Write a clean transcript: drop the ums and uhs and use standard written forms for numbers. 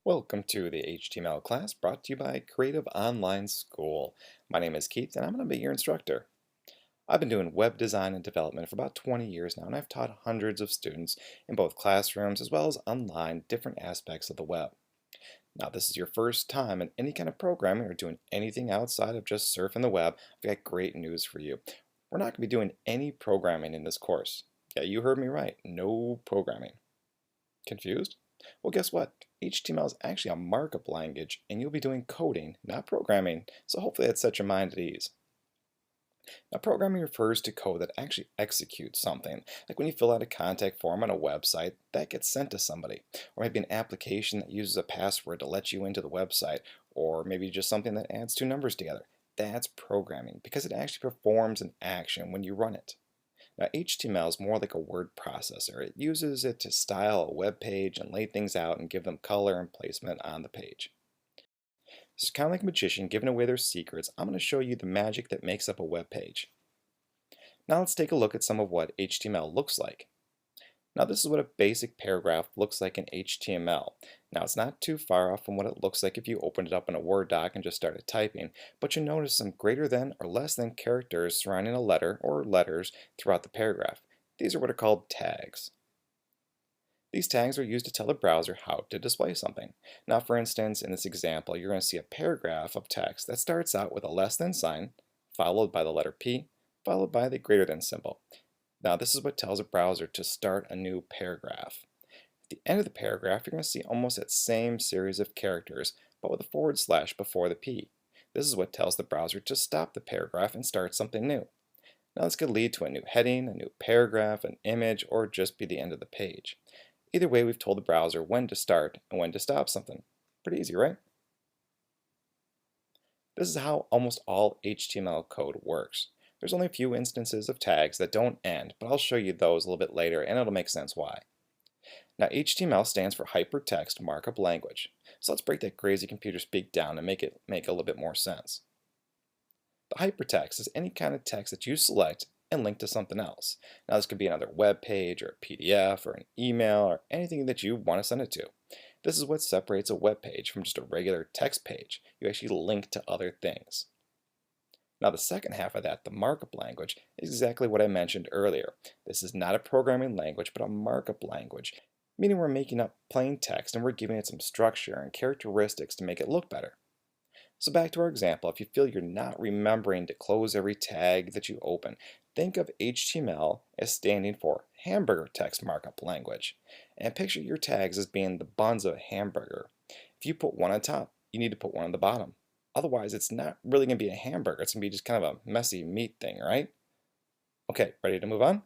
Welcome to the HTML class brought to you by Creative Online School. My name is Keith and I'm going to be your instructor. I've been doing web design and development for about 20 years now, and I've taught hundreds of students in both classrooms as well as online different aspects of the web. Now, if this is your first time in any kind of programming or doing anything outside of just surfing the web, I've got great news for you. We're not going to be doing any programming in this course. Yeah, you heard me right. No programming. Confused? Well, guess what? HTML is actually a markup language, and you'll be doing coding, not programming, so hopefully that sets your mind at ease. Now, programming refers to code that actually executes something, like when you fill out a contact form on a website, that gets sent to somebody, or maybe an application that uses a password to let you into the website, or maybe just something that adds two numbers together. That's programming, because it actually performs an action when you run it. Now, HTML is more like a word processor. It uses it to style a web page and lay things out and give them color and placement on the page. This is kind of like a magician giving away their secrets. I'm going to show you the magic that makes up a web page. Now let's take a look at some of what HTML looks like. Now this is what a basic paragraph looks like in HTML. Now it's not too far off from what it looks like if you opened it up in a Word doc and just started typing, but you'll notice some greater than or less than characters surrounding a letter or letters throughout the paragraph. These are what are called tags. These tags are used to tell the browser how to display something. Now for instance, in this example, you're going to see a paragraph of text that starts out with a less than sign, followed by the letter P, followed by the greater than symbol. Now this is what tells a browser to start a new paragraph. At the end of the paragraph, you're going to see almost that same series of characters, but with a forward slash before the P. This is what tells the browser to stop the paragraph and start something new. Now this could lead to a new heading, a new paragraph, an image, or just be the end of the page. Either way, we've told the browser when to start and when to stop something. Pretty easy, right? This is how almost all HTML code works. There's only a few instances of tags that don't end, but I'll show you those a little bit later and it'll make sense why. Now HTML stands for hypertext markup language. So let's break that crazy computer speak down and make it make a little bit more sense. The hypertext is any kind of text that you select and link to something else. Now this could be another web page or a PDF or an email or anything that you want to send it to. This is what separates a web page from just a regular text page. You actually link to other things. Now the second half of that, the markup language, is exactly what I mentioned earlier. This is not a programming language, but a markup language, meaning we're making up plain text and we're giving it some structure and characteristics to make it look better. So back to our example, if you feel you're not remembering to close every tag that you open, think of HTML as standing for hamburger text markup language. And picture your tags as being the buns of a hamburger. If you put one on top, you need to put one on the bottom. Otherwise, it's not really going to be a hamburger. It's going to be just kind of a messy meat thing, right? Okay, ready to move on?